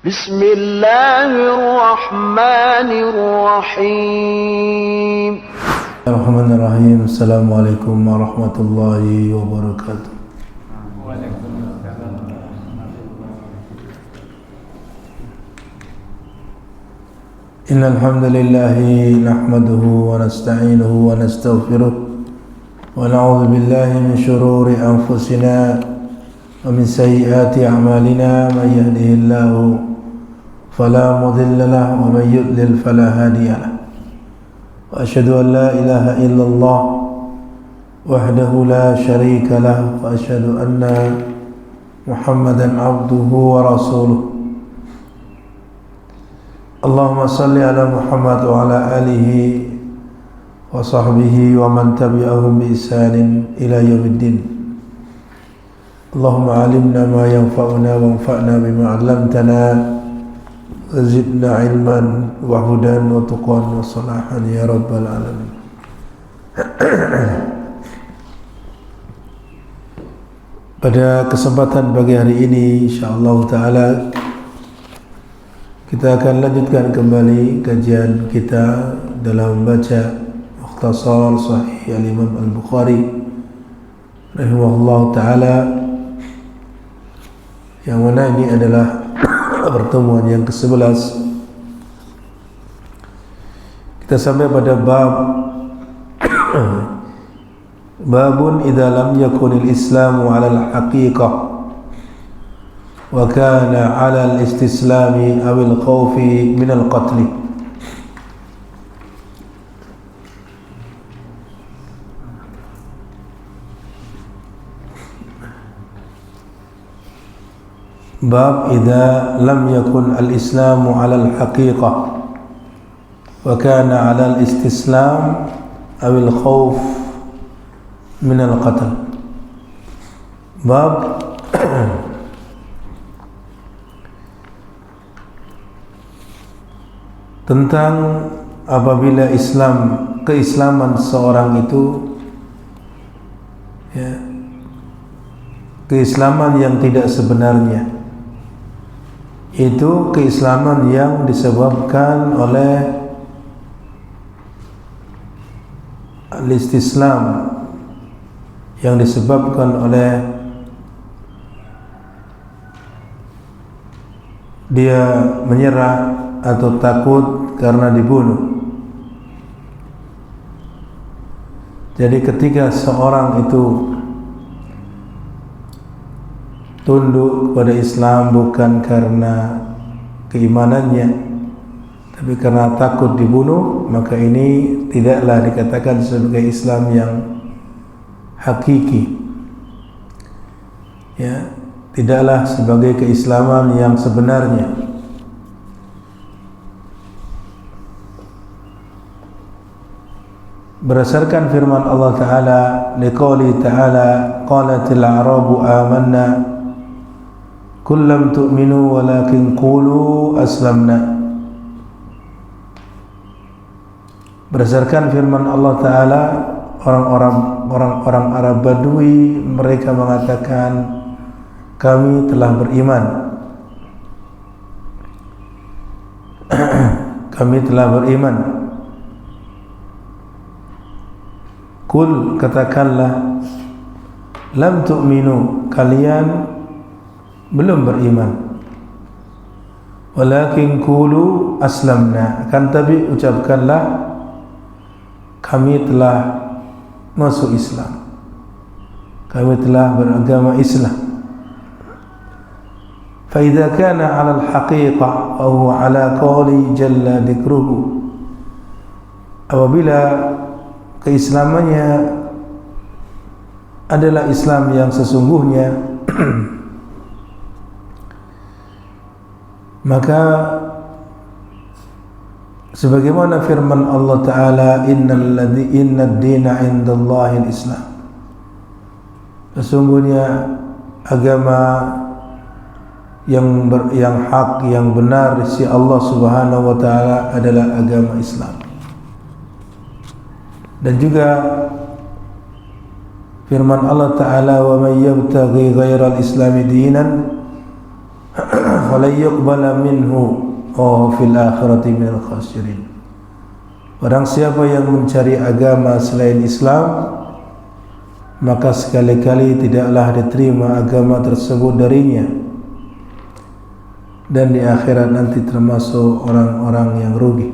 Bismillahirrahmanirrahim. Bismillahirrahmanirrahim. Assalamualaikum warahmatullahi wabarakatuh. Innal hamdalillah nahmaduhu wa nasta'inuhu wa nastaghfiruh wa na'udzu billahi min shururi anfusina wa min sayyiati a'malina may yahdihillahu fala mudilla lahu wa may yudlil fala hadiya lahu. Wa asyhadu an la ilaha illallah wahdahu la syarika lahu wa asyhadu anna Muhammadan abduhu wa rasuluh. Allahumma salli ala Muhammad wa ala alihi wa sahbihi wa man tabi'ahum bi ihsanin ila yaumiddin. Allahumma alimna ma yanfa'una wa anfa'na bima 'allamtana wa zidna ilman wa hudan wa tuqan wa salahan ya rabbal alamin. Pada kesempatan pagi hari ini insyaallah taala kita akan lanjutkan kembali kajian kita dalam membaca Mukhtasar Sahih Al-Imam Al-Bukhari rahimahullah ta'ala, yang mana ini adalah pertemuan yang ke-11. Kita sampai pada babun idza lam yakunil islamu 'ala al-haqiqah wa kana 'ala al-istislami aw al-khawfi min al-qatl. Bab idza lam yakun al-islamu 'ala al-haqiqah wa kana 'ala al-istislam aw al-khawf min al-qatl. Bab tentang apabila keislaman seorang itu keislaman yang tidak sebenarnya, itu keislaman yang disebabkan oleh al-istislam, yang disebabkan oleh dia menyerah atau takut karena dibunuh. Jadi ketika seorang itu tunduk kepada Islam bukan karena keimanannya, tapi karena takut dibunuh, maka ini tidaklah dikatakan sebagai Islam yang hakiki, ya, tidaklah sebagai keislaman yang sebenarnya. Berdasarkan firman Allah Ta'ala, liqauli Ta'ala qalatil a'rabu amanna qul lam tu'minu walakin qulu aslamna. Berdasarkan firman Allah Ta'ala, orang-orang Arab Badui mereka mengatakan kami telah beriman. Kami telah beriman. Kul, katakanlah, lam tu'minu, kalian belum beriman. Walakin qulu aslamna, akan tapi ucapkanlah kami telah masuk Islam, kami telah beragama Islam. Fa idza kana 'ala al-haqiqah wa huwa 'ala qawli jalla dzikruhu, apabila keislamannya adalah Islam yang sesungguhnya, maka sebagaimana firman Allah Ta'ala, innad dina indallahi al-Islam, sesungguhnya agama yang hak, yang benar di sisi Allah Subhanahu wa Ta'ala adalah agama Islam. Dan juga firman Allah Ta'ala, wa man yabtaghi ghairal islami dinan falan yuqbala minhu wa fil akhirati minal khasirin. Barang siapa yang mencari agama selain Islam, maka sekali-kali tidaklah diterima agama tersebut darinya, dan di akhirat nanti termasuk orang-orang yang rugi.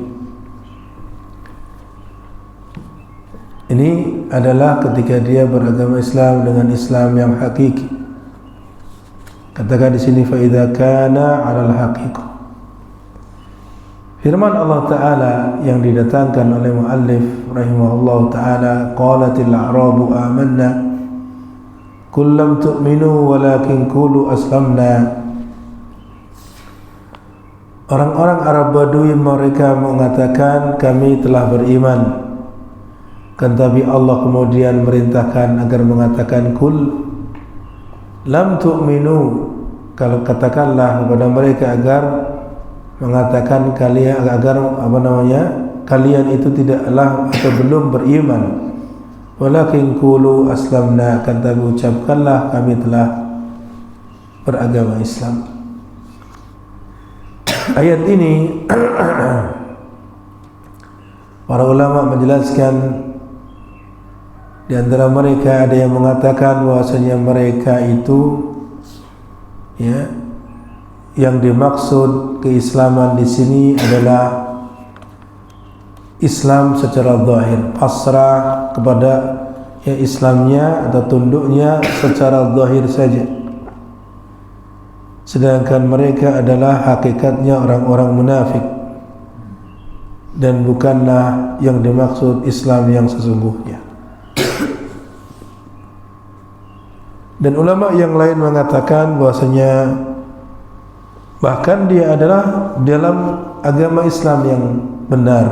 Ini adalah ketika dia beragama Islam dengan Islam yang hakiki. Katakan di sini fa idza kana 'alal haqiqah. Firman Allah Ta'ala yang didatangkan oleh muallif rahimahullah Ta'ala, qalatil a'rabu amanna qul lam tu'minu walakin qulu aslamna. Orang-orang Arab Badui mereka mengatakan kami telah beriman, kan tapi Allah kemudian merintahkan agar mengatakan kul lam tu'minu, kalau katakanlah kepada mereka agar mengatakan kalian kalian itu tidaklah atau belum beriman, walakin qulu aslamna, kan tapi ucapkanlah kami telah beragama Islam. Ayat ini para ulama menjelaskan, di antara mereka ada yang mengatakan bahwasanya mereka itu yang dimaksud keislaman di sini adalah Islam secara zahir, pasrah kepada Islamnya atau tunduknya secara zahir saja. Sedangkan mereka adalah hakikatnya orang-orang munafik dan bukanlah yang dimaksud Islam yang sesungguhnya. Dan ulama yang lain mengatakan bahwasanya bahkan dia adalah dalam agama Islam yang benar,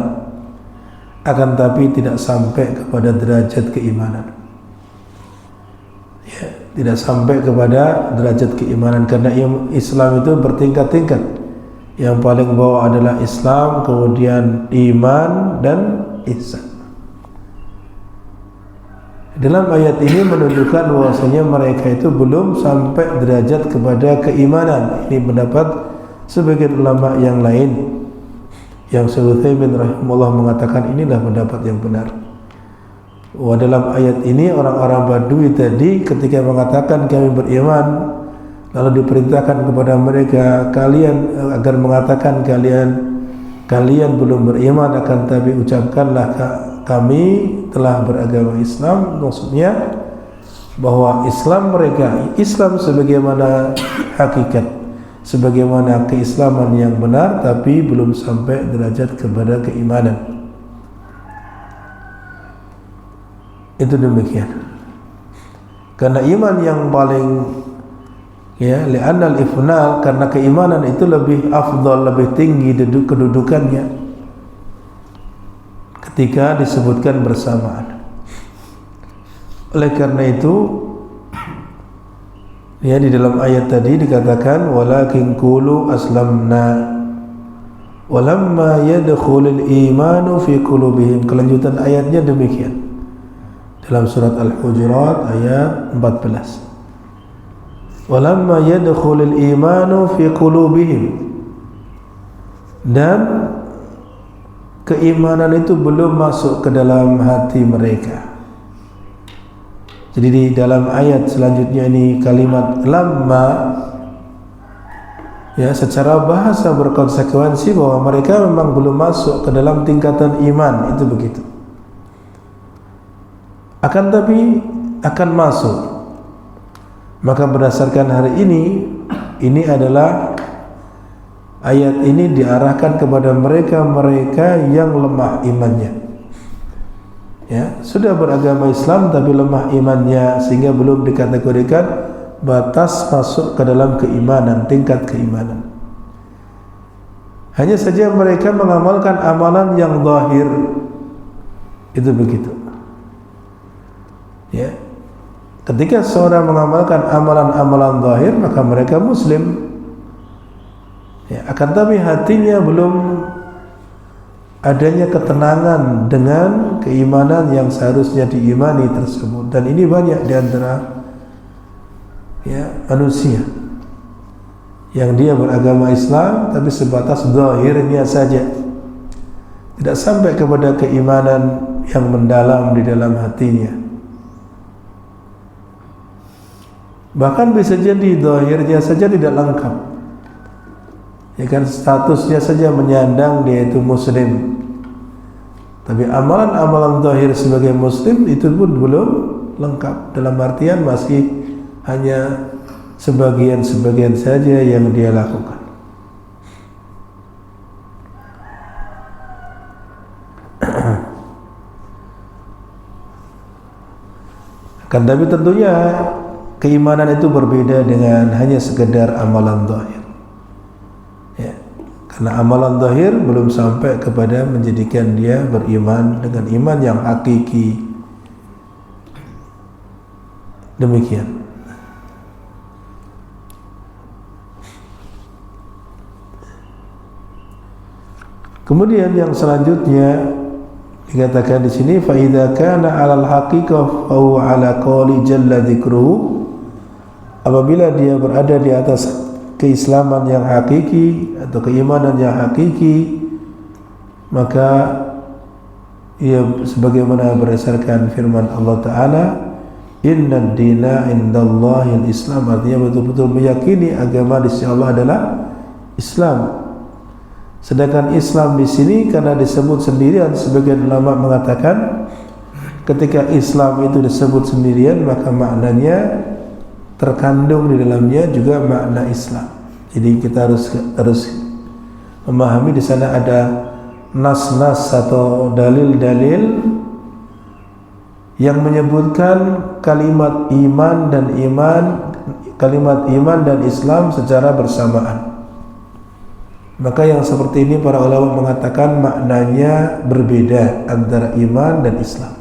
akan tapi tidak sampai kepada derajat keimanan. Tidak sampai kepada derajat keimanan, karena Islam itu bertingkat-tingkat. Yang paling bawah adalah Islam, kemudian iman dan ihsan. Dalam ayat ini menunjukkan bahwasanya mereka itu belum sampai derajat kepada keimanan. Ini pendapat sebagian ulama yang lain, yang Syekh Utsaimin rahimahullah mengatakan inilah pendapat yang benar. Dalam ayat ini orang-orang Badui tadi ketika mengatakan kami beriman, lalu diperintahkan kepada mereka agar mengatakan kalian belum beriman, akan tapi ucapkanlah kami telah beragama Islam. Maksudnya bahwa Islam mereka, Islam sebagaimana hakikat, sebagaimana keislaman yang benar, tapi belum sampai derajat kepada keimanan. Itu demikian. Karena iman yang paling li'annal ifnal, karena keimanan itu lebih afdal, lebih tinggi kedudukannya ketika disebutkan bersamaan. Oleh karena itu di dalam ayat tadi dikatakan walakin qulu aslamna walamma yadkhulul imanu fi qulubihim. Kelanjutan ayatnya demikian dalam surat Al-Hujurat ayat 14. Walamma yadkhulul imanu fi qulubihim, dan keimanan itu belum masuk ke dalam hati mereka. Jadi di dalam ayat selanjutnya ini kalimat lamma secara bahasa berkonsekuensi bahwa mereka memang belum masuk ke dalam tingkatan iman, itu begitu. Akan tapi akan masuk. Maka berdasarkan hari ini adalah ayat ini diarahkan kepada mereka yang lemah imannya. Sudah beragama Islam tapi lemah imannya, sehingga belum dikategorikan batas masuk ke dalam keimanan, tingkat keimanan. Hanya saja mereka mengamalkan amalan yang zahir. Itu begitu. Ketika seorang mengamalkan amalan-amalan zahir, maka mereka muslim. Akan tapi hatinya belum adanya ketenangan dengan keimanan yang seharusnya diimani tersebut. Dan ini banyak di antara manusia yang dia beragama Islam tapi sebatas zahirnya saja, tidak sampai kepada keimanan yang mendalam di dalam hatinya. Bahkan bisa jadi zahirnya saja tidak lengkap, ya kan, statusnya saja menyandang dia itu muslim, tapi amalan-amalan zahir sebagai muslim itu pun belum lengkap, dalam artian masih hanya sebagian-sebagian saja yang dia lakukan. Kan tapi tentunya keimanan itu berbeda dengan hanya sekedar amalan zahir. Ya, karena amalan zahir belum sampai kepada menjadikan dia beriman dengan iman yang hakiki. Demikian. Kemudian yang selanjutnya dikatakan di sini, fa idza kana 'alal haqiqah fa huwa 'ala qouli jalla dzikruhu. Apabila dia berada di atas keislaman yang hakiki atau keimanan yang hakiki, maka ia sebagaimana berdasarkan firman Allah Ta'ala, innad dina indallahi al-islam, artinya betul-betul meyakini agama di sisi Allah adalah Islam. Sedangkan Islam di sini karena disebut sendirian, sebagian ulama mengatakan ketika Islam itu disebut sendirian maka maknanya terkandung di dalamnya juga makna Islam. Jadi kita harus memahami di sana ada nas-nas atau dalil-dalil yang menyebutkan kalimat iman dan Islam secara bersamaan. Maka yang seperti ini para ulama mengatakan maknanya berbeda antara iman dan Islam.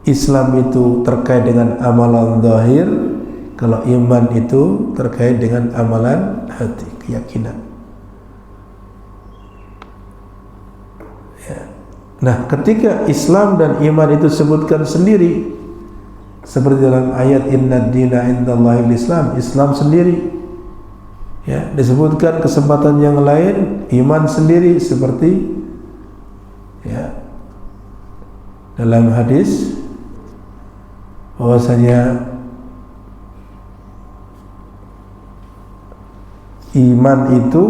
Islam itu terkait dengan amalan zahir, kalau iman itu terkait dengan amalan hati, keyakinan. Ya. Nah, ketika Islam dan iman itu disebutkan sendiri, seperti dalam ayat innad dina indallahi al-Islam, Islam sendiri. Ya, disebutkan kesempatan yang lain iman sendiri, seperti ya dalam hadis bahwasanya iman itu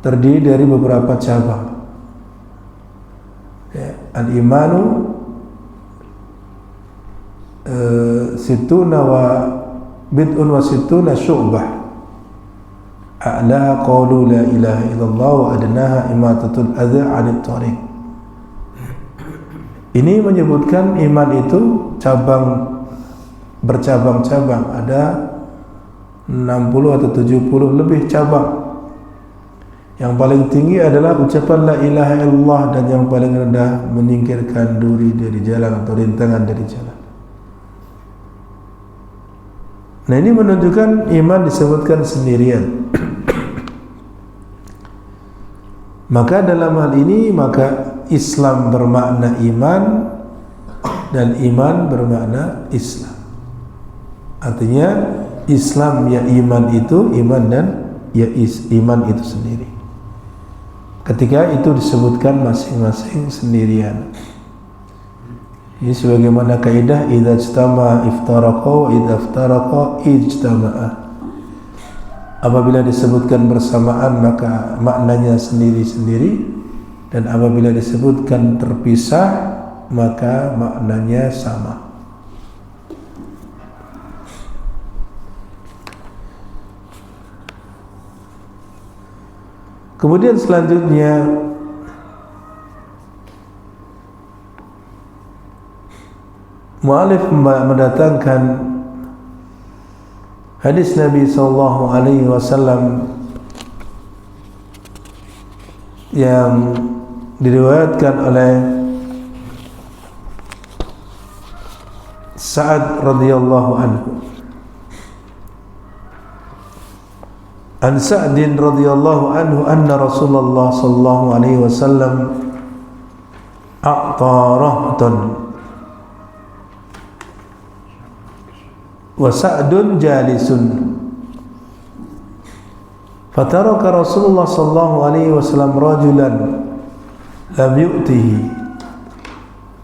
terdiri dari beberapa cabang. Ya, al-imanu situna wa bid'un wa sittuna syu'bah, a'la qawlu la ilaha illallah wa adnaha imatatul adha 'anit thariq. Ini menyebutkan iman itu bercabang-cabang, ada 60 atau 70 lebih cabang. Yang paling tinggi adalah ucapan la ilaha illallah, dan yang paling rendah menyingkirkan duri dari jalan atau rintangan dari jalan. Nah, ini menunjukkan iman disebutkan sendirian. Maka dalam hal ini maka Islam bermakna iman dan iman bermakna Islam. Artinya Islam ya iman itu, iman dan ya iman itu sendiri. Ketika itu disebutkan masing-masing sendirian. Ini sebagaimana kaidah idza ijtama iftaraqa wa idza iftaraqa ijtama'a. Apabila disebutkan bersamaan maka maknanya sendiri-sendiri, dan apabila disebutkan terpisah maka maknanya sama. Kemudian selanjutnya mu'alif mendatangkan hadis Nabi sallallahu alaihi wasallam yang diriwayatkan oleh Sa'ad radhiyallahu anhu. An Sa'din radhiyallahu anhu anna Rasulullah sallallahu alaihi wasallam a'ta rahtan wa Sa'dun jalisun. Fataraka Rasulullah sallallahu alaihi wasallam rajulan lam yu'tihi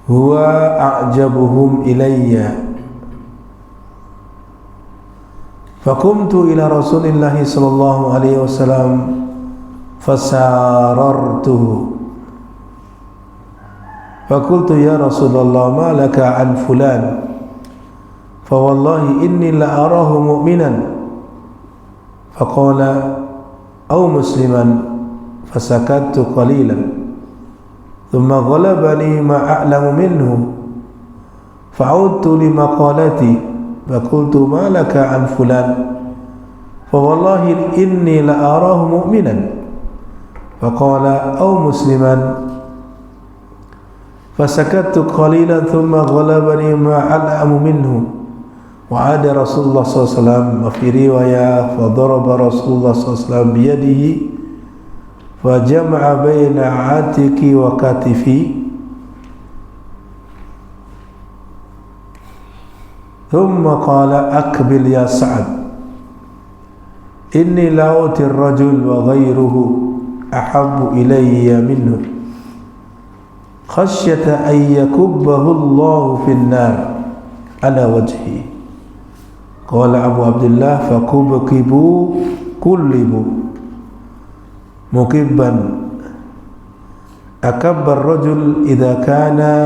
huwa a'jabuhum ilayya. Faqumtu ila Rasulillah sallallahu alaihi wasallam fasarartuhu. Faqultu ya Rasulullah ma laka an fulan? Fa wallahi inni la arahu mu'minan. Faqala أو مسلما فسكت قليلا ثم غلبني ما أعلم منه فعدت لمقالتي فقلت ما لك عن فلان فوالله إني لأراه مؤمنا فقال أو مسلما فسكت قليلا ثم غلبني ما أعلم منه وعاد رسول الله صلى الله عليه وسلم وفي رواية فضرب رسول الله صلى الله عليه وسلم بيده فجمع بين عاتقي وكتفي ثم قال أقبل يا سعد إني لأوتي الرجل وغيره أحب إلي منه خشية أن يكبه الله في النار على وجهه. Qala Abu Abdullah fakubukibu kullibu mukibban akabbar rajul idha kana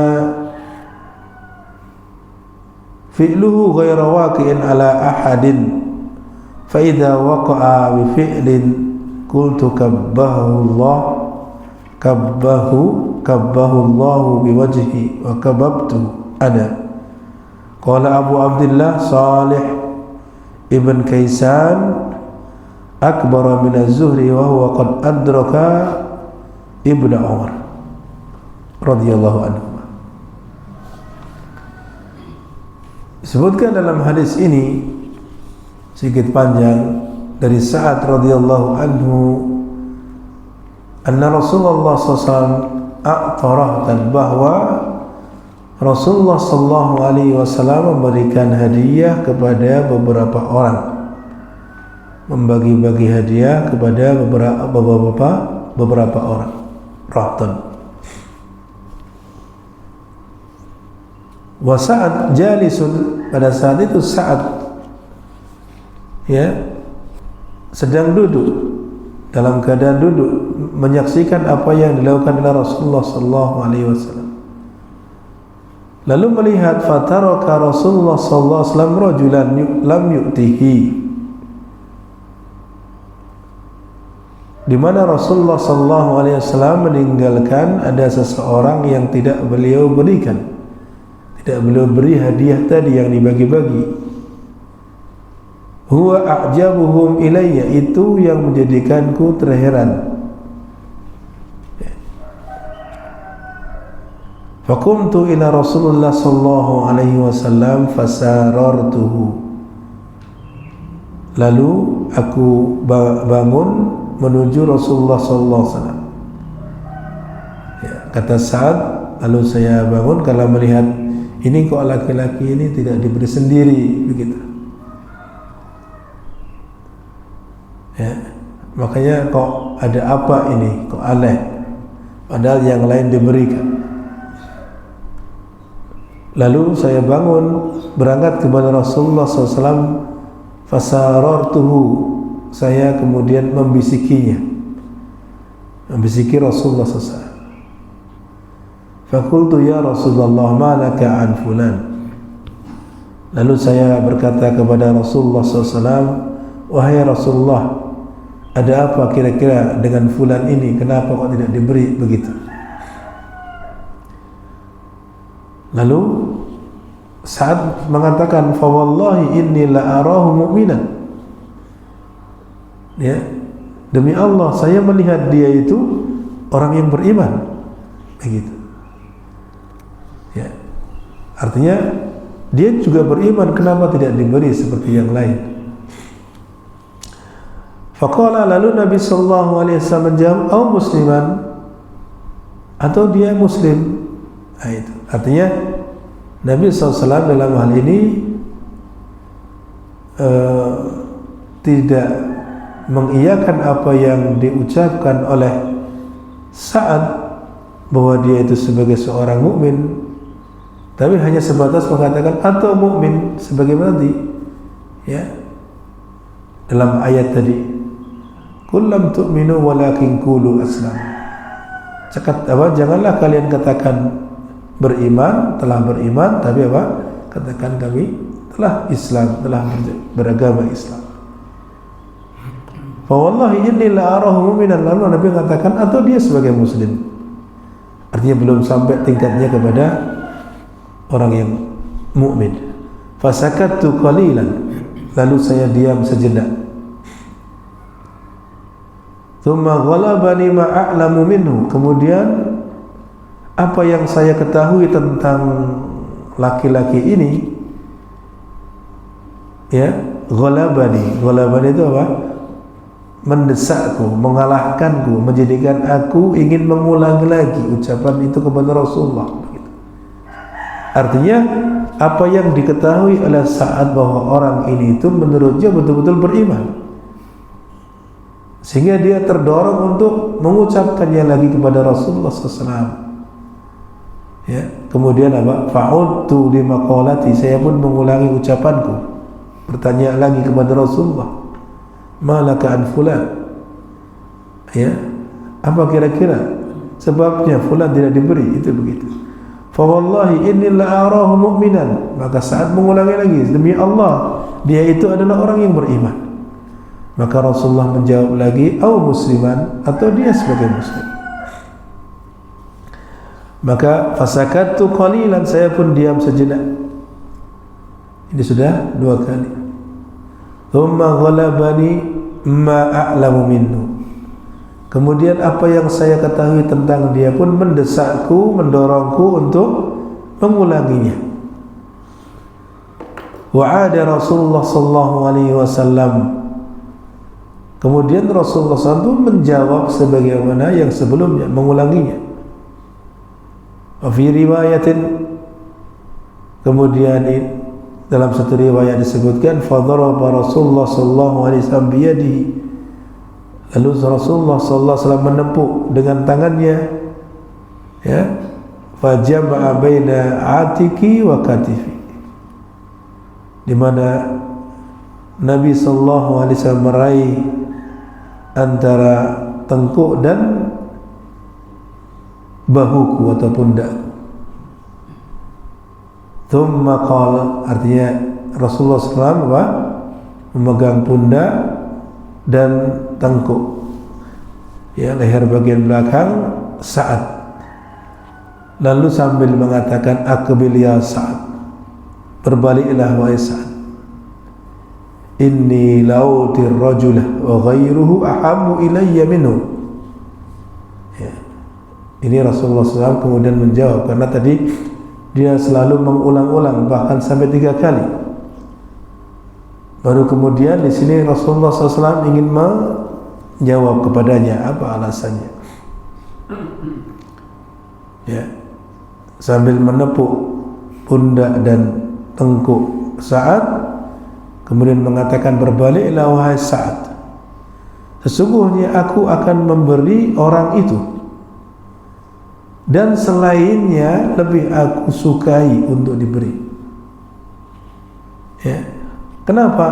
fi'luhu ghayra waqi'in ala ahadin fa idha waqa'a bi fi'lin qultu kabbahu Allah biwajhi wa kababtu ana. Qala Abu Abdullah Salih Ibn Kaisan akbar min az-Zuhri wa huwa qad adraka Ibn Umar radhiyallahu anhu. Disebutkan dalam hadis ini sedikit panjang dari Sa'ad radhiyallahu anhu anna Rasulullah SAW a'tarahtan bahwa Rasulullah sallallahu alaihi wasallam memberikan hadiah kepada beberapa orang, membagi-bagi hadiah kepada beberapa orang. Rahtan. Wa Sa'ad jalisun, pada saat itu Sa'ad sedang duduk, dalam keadaan duduk menyaksikan apa yang dilakukan oleh Rasulullah sallallahu alaihi wasallam. Lalu melihat fataraka Rasulullah sallallahu alaihi wasallam rajulan lam yu'tihi, di mana Rasulullah sallallahu alaihi wasallam meninggalkan ada seseorang yang tidak beliau berikan, tidak beliau beri hadiah tadi yang dibagi-bagi. Huwa a'jabuhum ilayya, itu yang menjadikanku terheran. Faqumtu ila Rasulullah sallallahu alaihi wasallam fasarartuhu. Lalu aku bangun menuju Rasulullah sallallahu alaihi wasallam. Kata Sa'ad, lalu saya bangun karena melihat ini kok laki-laki ini tidak diberi sendiri begitu. Makanya kok ada apa ini, kok aneh, padahal yang lain diberikan. Lalu saya bangun berangkat kepada Rasulullah SAW, fasarartuhu, saya kemudian membisiki Rasulullah SAW. Faqultu ya Rasulullah ma laka an fulan. Lalu saya berkata kepada Rasulullah SAW, wahai Rasulullah, ada apa kira-kira dengan fulan ini, kenapa kok tidak diberi begitu? Lalu Sa'ad mengatakan, fa wallahi inni la arahu mu'minan. Demi Allah, saya melihat dia itu orang yang beriman. Begitu. Artinya dia juga beriman, kenapa tidak diberi seperti yang lain? Faqala, lalu Nabi sallallahu alaihi wasallam menjawab, "Au musliman," atau dia muslim. Itu artinya Nabi SAW dalam hal ini tidak mengiyakan apa yang diucapkan oleh Sa'ad bahwa dia itu sebagai seorang mukmin, tapi hanya sebatas mengatakan atau mukmin sebagaimana tadi ya dalam ayat tadi, qul lam tu'minu walakin qulu aslam. Janganlah kalian katakan beriman, telah beriman, tapi katakan kami telah Islam, telah beragama Islam. Fa wallahi inni la arahu mu'minan, lalu Nabi mengatakan atau dia sebagai muslim. Artinya belum sampai tingkatnya kepada orang yang mukmin. Fasakattu qalilan, lalu saya diam sejenak. Tsumma ghalabani ma a'lamu minhu, kemudian apa yang saya ketahui tentang laki-laki ini ya, ghalabani itu apa? Mendesakku, mengalahkanku, menjadikan aku ingin mengulangi lagi ucapan itu kepada Rasulullah. Artinya apa yang diketahui oleh Sa'ad bahwa orang ini itu menurutnya betul-betul beriman, sehingga dia terdorong untuk mengucapkannya lagi kepada Rasulullah SAW. Ya, kemudian apa? Fa'udtu limaqalati, saya pun mengulangi ucapanku, bertanya lagi kepada Rasulullah, malaka an fulan, ya, apa kira-kira sebabnya fulan tidak diberi, itu begitu. Fa wallahi inni la arahu mu'minan, maka saat mengulangi lagi, demi Allah dia itu adalah orang yang beriman. Maka Rasulullah menjawab lagi, au musliman, atau dia sebagai muslim. Maka fasakattu qalilan, saya pun diam sejenak. Ini sudah 2 kali. Thumma ghalabani ma a'lamu minhu, kemudian apa yang saya ketahui tentang dia pun mendesakku, mendorongku untuk mengulanginya. Wa'ada Rasulullah sallallahu alaihi wasallam, kemudian Rasulullah SAW menjawab sebagaimana yang sebelumnya, mengulanginya. Wa fi riwayatin, kemudian dalam satu riwayat disebutkan fadaraba Rasulullah sallallahu alaihi wasallam biyadihi, lalu Rasulullah sallallahu alaihi wasallam menepuk dengan tangannya, ya, fajama'a baina atiki wa katifi, di mana Nabi sallallahu alaihi wasallam meraih antara tengkuk dan bahuku atau pundakku. Thumma qala, artinya Rasulullah SAW memegang pundak dan tengkuk, ya, leher bagian belakang Sa'ad, lalu sambil mengatakan aqbil ya Sa'ad, berbaliklah wahai Sa'ad, inni lautir rajulah wa ghairuhu ahabbu ilayya minhu. Ya. Ini Rasulullah SAW kemudian menjawab, karena tadi dia selalu mengulang-ulang bahkan sampai 3 kali. Baru kemudian di sini Rasulullah SAW ingin menjawab kepadanya apa alasannya. Ya, sambil menepuk pundak dan tengkuk Sa'ad, kemudian mengatakan berbaliklah wahai Sa'ad, sesungguhnya aku akan memberi orang itu, dan selainnya lebih aku sukai untuk diberi. Ya. Kenapa?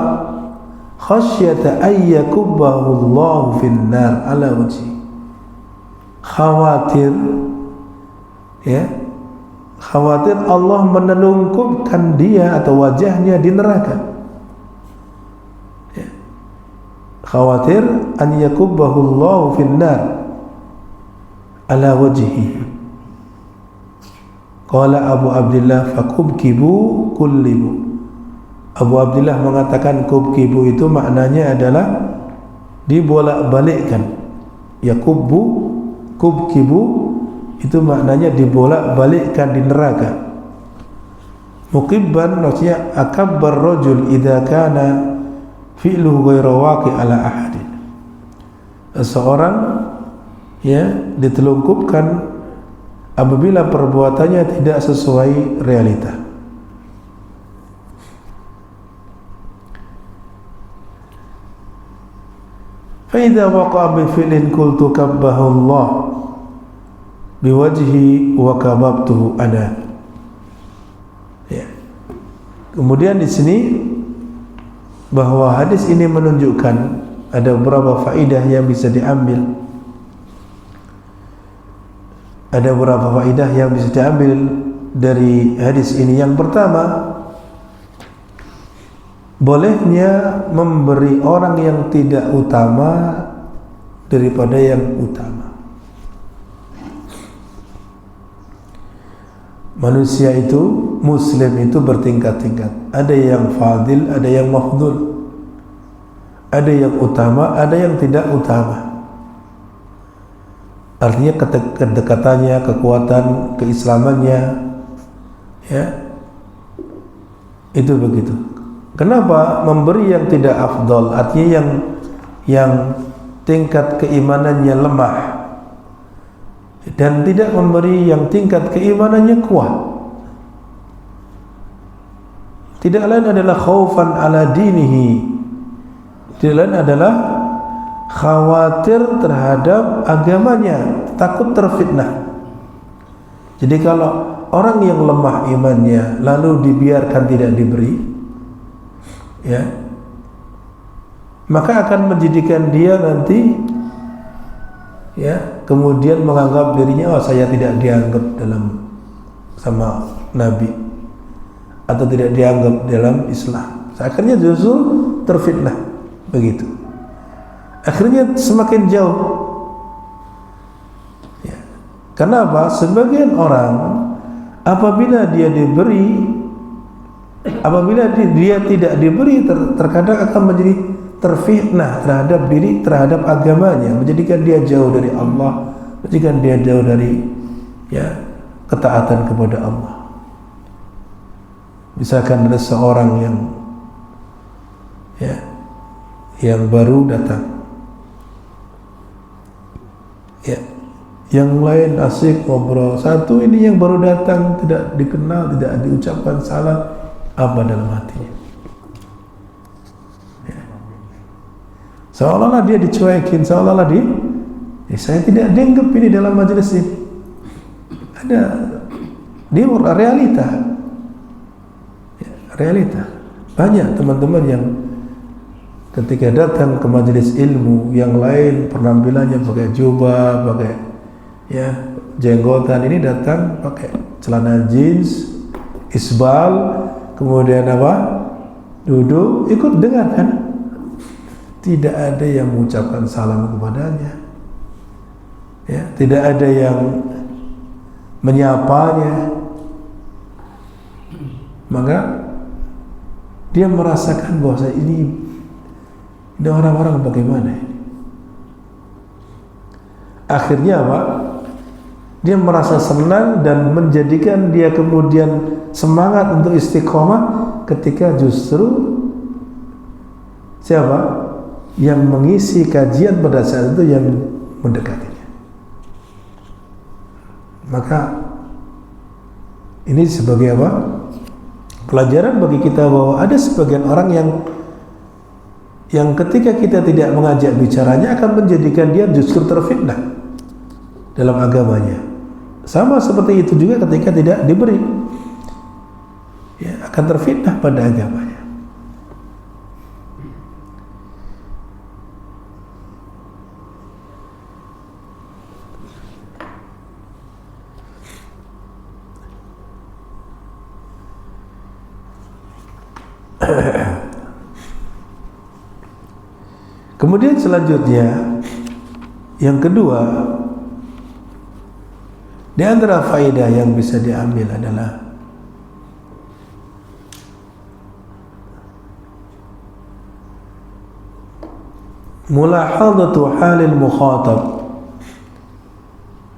Khasyata ayyakubbahu Allahu finnar ala wajhi. Khawatir, ya, khawatir Allah menelungkupkan dia atau wajahnya di neraka. Ya. Khawatir an yakubbahu Allahu finnar ala wajhihi. Qala Abu Abdullah fakubkibu kullibu. Abu Abdullah mengatakan kubkibu itu maknanya adalah dibolak-balikkan. Yakubbu, kubkibu itu maknanya dibolak-balikkan di neraka. Muqibban maksudnya akabbar rajul idza kana fi'luhu ghairu waqi' ala ahadin. Seorang, ya, ditelungkupkan apabila perbuatannya tidak sesuai realita. fa idza waqa'a bi fi'lin qultu kabbahu Allah biwajhi wa kababtuhu ana. Ya. Kemudian di sini bahwa hadis ini menunjukkan ada beberapa faedah yang bisa diambil. Ada beberapa faedah yang bisa diambil dari hadis ini. Yang pertama, bolehnya memberi orang yang tidak utama daripada yang utama. Manusia itu, muslim itu bertingkat-tingkat. Ada yang fadil, ada yang mafdul. Ada yang utama, ada yang tidak utama. Artinya kedekatannya, kekuatan, keislamannya, ya, itu begitu. Kenapa memberi yang tidak afdol? Artinya yang tingkat keimanannya lemah, dan tidak memberi yang tingkat keimanannya kuat. Tidak lain adalah khaufan ala dinihi. Tidak lain adalah khawatir terhadap agamanya, takut terfitnah. Jadi kalau orang yang lemah imannya lalu dibiarkan tidak diberi, ya, maka akan menjadikan dia nanti, ya, kemudian menganggap dirinya, oh, saya tidak dianggap dalam sama Nabi atau tidak dianggap dalam Islam. Akhirnya justru terfitnah begitu. Akhirnya semakin jauh. Ya. Kenapa? Sebagian orang apabila dia diberi, apabila dia tidak diberi, terkadang akan menjadi terfitnah terhadap diri, terhadap agamanya, menjadikan dia jauh dari Allah, menjadikan dia jauh dari, ya, ketaatan kepada Allah. Misalkan ada seorang yang, ya, yang baru datang, ya, yang lain asik ngobrol, satu ini yang baru datang tidak dikenal, tidak diucapkan salam, apa dalam hatinya? Ya. Seolah-olah dia dicuekin, seolah-olah saya tidak dianggap ini dalam majelis ini. Ada di realita, ya, realita. Banyak teman-teman yang ketika datang ke majelis ilmu, yang lain penampilannya pakai jubah, pakai, ya, jenggotan, ini datang pakai celana jeans, isbal, kemudian apa? Duduk, ikut dengar kan? Tidak ada yang mengucapkan salam kepadanya, ya, tidak ada yang menyapanya. Maka dia merasakan bahwa ini orang-orang bagaimana ini? Akhirnya apa? Dia merasa senang dan menjadikan dia kemudian semangat untuk istiqomah ketika justru siapa? Yang mengisi kajian pada saat itu yang mendekatinya. Maka ini sebagai apa? Pelajaran bagi kita bahwa ada sebagian orang yang ketika kita tidak mengajak bicaranya akan menjadikan dia justru terfitnah dalam agamanya. Sama seperti itu juga ketika tidak diberi, ya, akan terfitnah pada agamanya. Kemudian selanjutnya, yang kedua, di antara faedah yang bisa diambil adalah mulahadatu halil mukhatab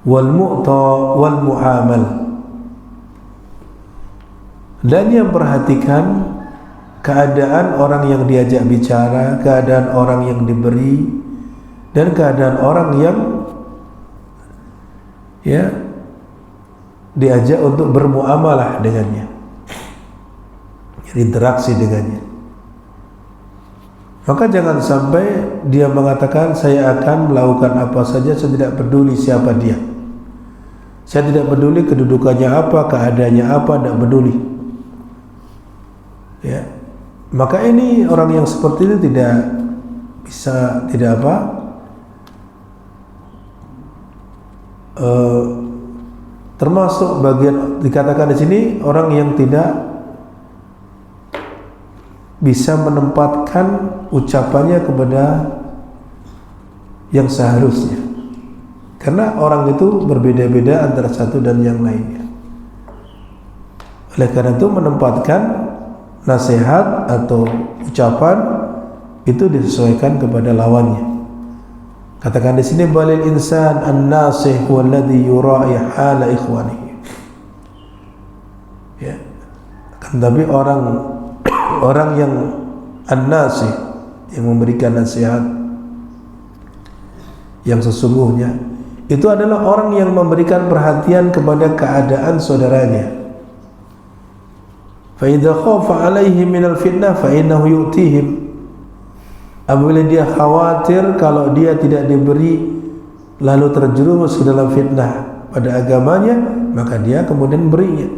wal mu'ta wal mu'amal, dan yang perhatikan keadaan orang yang diajak bicara, keadaan orang yang diberi, dan keadaan orang yang, ya, diajak untuk bermuamalah dengannya, interaksi dengannya. Maka jangan sampai dia mengatakan saya akan melakukan apa saja, saya tidak peduli siapa dia, saya tidak peduli kedudukannya apa, keadaannya apa, tidak peduli. Ya, maka ini orang yang seperti ini tidak bisa, tidak apa, termasuk bagian dikatakan di sini orang yang tidak bisa menempatkan ucapannya kepada yang seharusnya, karena orang itu berbeda-beda antara satu dan yang lainnya. Oleh karena itu menempatkan nasihat atau ucapan itu disesuaikan kepada lawannya. Katakan di sini balil insan an-nasih walladhi yura'i hala ikhwanihi. Ya. Tapi orang yang an-nasih, yang memberikan nasihat yang sesungguhnya, itu adalah orang yang memberikan perhatian kepada keadaan saudaranya. Fa idza khafa alaihi minal fitnah fa innahu yu'tihim. Apabila dia khawatir kalau dia tidak diberi lalu terjerumus ke dalam fitnah pada agamanya, maka dia kemudian berinya.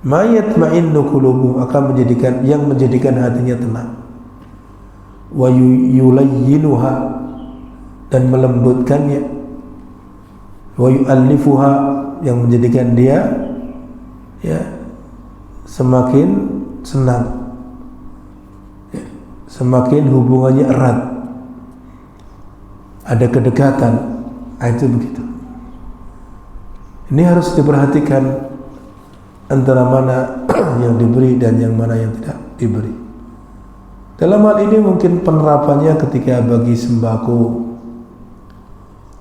Mayat ma'innu qulubu, akan menjadikan hatinya tenang. Wa yulayyinuha, dan melembutkannya. Wa yu'allifuha, yang menjadikan dia ya semakin senang, ya, semakin hubungannya erat, ada kedekatan. Itu begitu. Ini harus diperhatikan antara mana yang diberi dan yang mana yang tidak diberi. Dalam hal ini mungkin penerapannya ketika bagi sembako,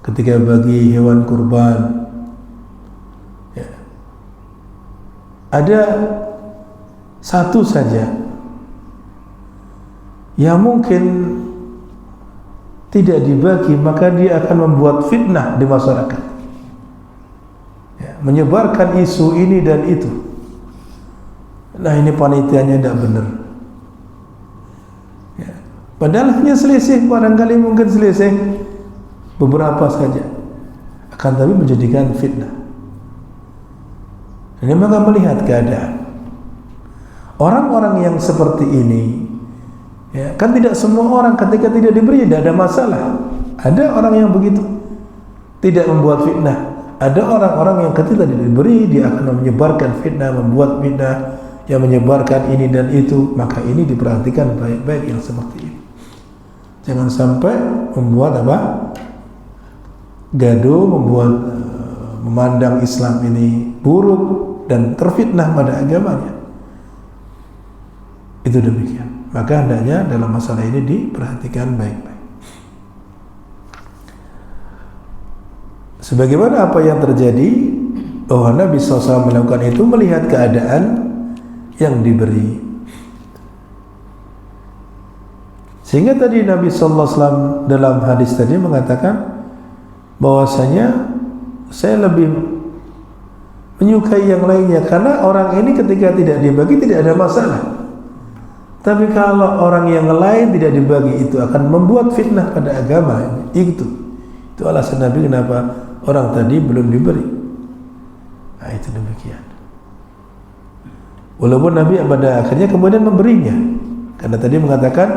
ketika bagi hewan kurban, ya, ada satu saja yang mungkin tidak dibagi, maka dia akan membuat fitnah di masyarakat, ya, menyebarkan isu ini dan itu. Nah, ini panitianya tidak benar, ya. Padahal hanya selisih, barangkali mungkin selisih beberapa saja, akan tapi menjadikan fitnah. Ini maka melihat keadaan orang-orang yang seperti ini, ya, kan tidak semua orang ketika tidak diberi tidak ada masalah. Ada orang yang begitu, tidak membuat fitnah. Ada orang-orang yang ketika tidak diberi dia akan menyebarkan fitnah, membuat fitnah yang menyebarkan ini dan itu. Maka ini diperhatikan baik-baik yang seperti ini. Jangan sampai membuat apa? Gaduh, membuat memandang Islam ini buruk dan terfitnah pada agamanya. Itu demikian. Maka hendaknya dalam masalah ini diperhatikan baik-baik. Sebagaimana apa yang terjadi, bahwa Nabi SAW melakukan itu melihat keadaan yang diberi. Sehingga tadi Nabi SAW dalam hadis tadi mengatakan bahwasanya saya lebih menyukai yang lainnya, karena orang ini ketika tidak dibagi tidak ada masalah. Tapi kalau orang yang lain tidak dibagi, itu akan membuat fitnah pada agama. Itu alasan Nabi kenapa orang tadi belum diberi. Nah, itu demikian. Walaupun Nabi pada akhirnya kemudian memberinya, karena tadi mengatakan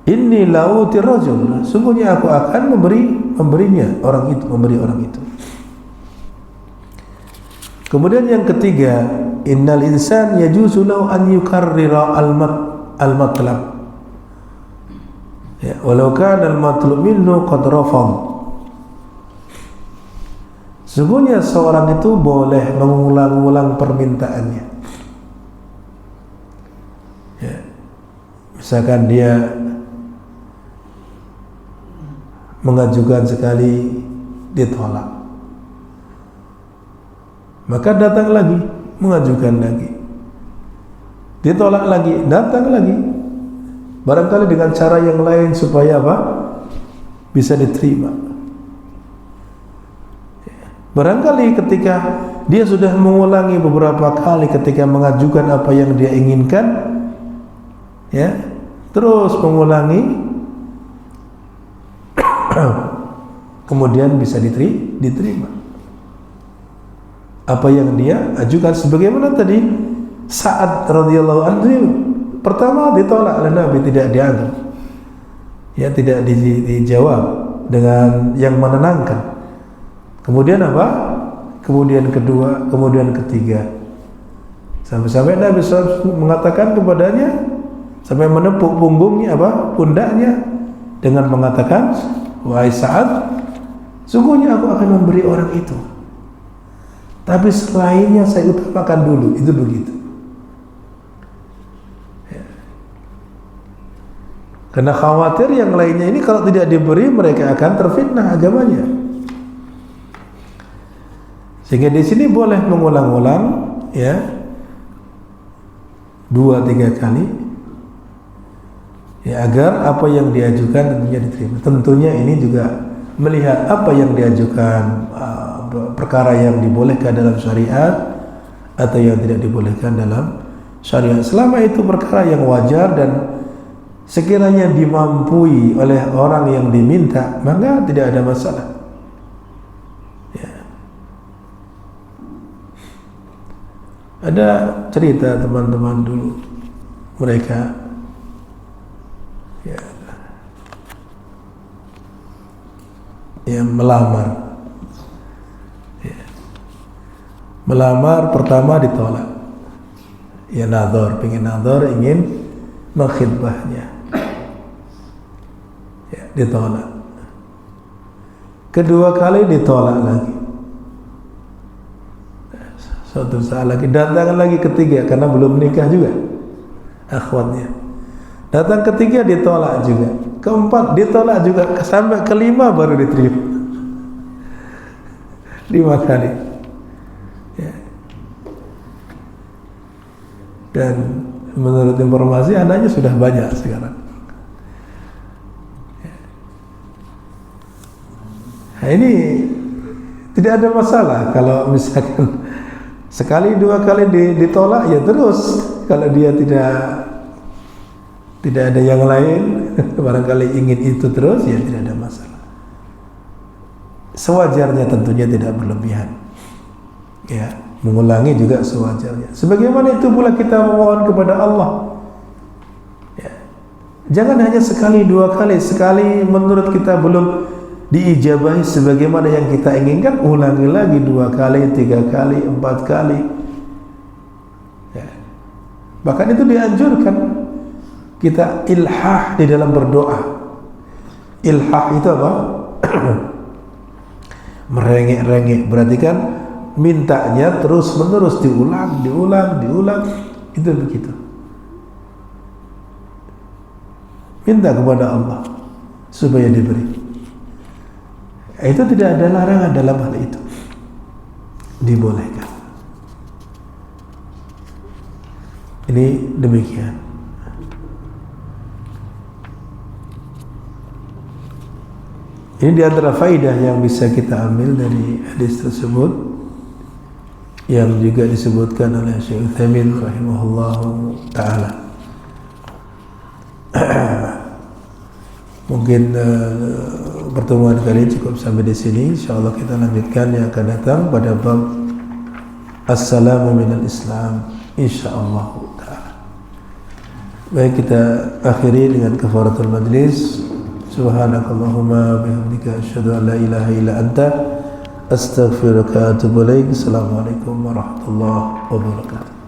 inni lauti rajul, sungguhnya aku akan memberinya orang itu, memberi orang itu. Kemudian yang ketiga, innal insan yajuzu lahu an yukarrira al-matlab, ya, walau kana al-matlub minhu qad rafad. Sungguhnya seorang itu boleh mengulang-ulang permintaannya. Ya, misalkan dia mengajukan sekali ditolak, maka datang lagi, mengajukan lagi, ditolak lagi, datang lagi, barangkali dengan cara yang lain supaya apa? Bisa diterima. Barangkali ketika dia sudah mengulangi beberapa kali ketika mengajukan apa yang dia inginkan, ya, terus mengulangi, kemudian bisa diterima apa yang dia ajukan. Sebagaimana tadi Sa'ad radhiyallahu anhu, pertama ditolak oleh Nabi, tidak dianggap, ya, tidak dijawab dengan yang menenangkan. Kemudian apa? Kemudian kedua, kemudian ketiga, sampai-sampai Nabi SAW mengatakan kepadanya, sampai menepuk punggungnya, pundaknya, dengan mengatakan, wahai Sa'ad, sungguhnya aku akan memberi orang itu, tapi selainnya saya utamakan dulu. Itu begitu. Ya. Karena khawatir yang lainnya ini kalau tidak diberi, mereka akan terfitnah agamanya. Sehingga di sini boleh mengulang-ulang, ya, 2-3 kali, ya, agar apa yang diajukan tentunya diterima. Tentunya ini juga melihat apa yang diajukan, perkara yang dibolehkan dalam syariat atau yang tidak dibolehkan dalam syariat. Selama itu perkara yang wajar dan sekiranya dimampui oleh orang yang diminta, maka tidak ada masalah. Ya. Ada cerita teman-teman dulu, mereka, ya, yang melamar. Melamar pertama ditolak, ya, nadhor, pengen nadhor, ingin mengkhidbahnya, ya, ditolak. Kedua kali ditolak lagi, suatu saat lagi datang lagi ketiga, karena belum menikah juga akhwatnya. Datang ketiga ditolak juga, keempat ditolak juga, sampai kelima baru diterima. 5 kali. Ya. Dan menurut informasi anaknya sudah banyak sekarang. Ya. Nah, ini tidak ada masalah kalau misalkan sekali 2 kali ditolak, ya terus. Kalau dia tidak ada yang lain, barangkali ingin itu terus, ya tidak ada masalah. Sewajarnya, tentunya tidak berlebihan, ya, mengulangi juga sewajarnya. Sebagaimana itu pula kita memohon kepada Allah, ya. Jangan hanya sekali 2 kali, sekali menurut kita belum diijabahi sebagaimana yang kita inginkan, ulangi lagi 2 kali, 3 kali, 4 kali, ya. Bahkan itu dianjurkan kita ilhah di dalam berdoa. Ilhah itu apa? Merengek-rengek, berarti kan mintanya terus menerus, diulang, itu begitu. Minta kepada Allah supaya diberi. Itu tidak ada larangan dalam hal itu, dibolehkan. Ini demikian. Ini di antara faidah yang bisa kita ambil dari hadis tersebut, yang juga disebutkan oleh Syekh Utsaimin rahimahullahu taala. Mungkin pertemuan kali ini cukup sampai di sini. Insyaallah kita lanjutkan yang akan datang pada bab Assalamu minal Islam, insyaallah taala. Baik, kita akhiri dengan kafaratul majlis. Subhanakallahumma bihamdika asyhadu an la ilaha illa anta astaghfiruka wa atubu ilaik. Assalamualaikum warahmatullahi wabarakatuh.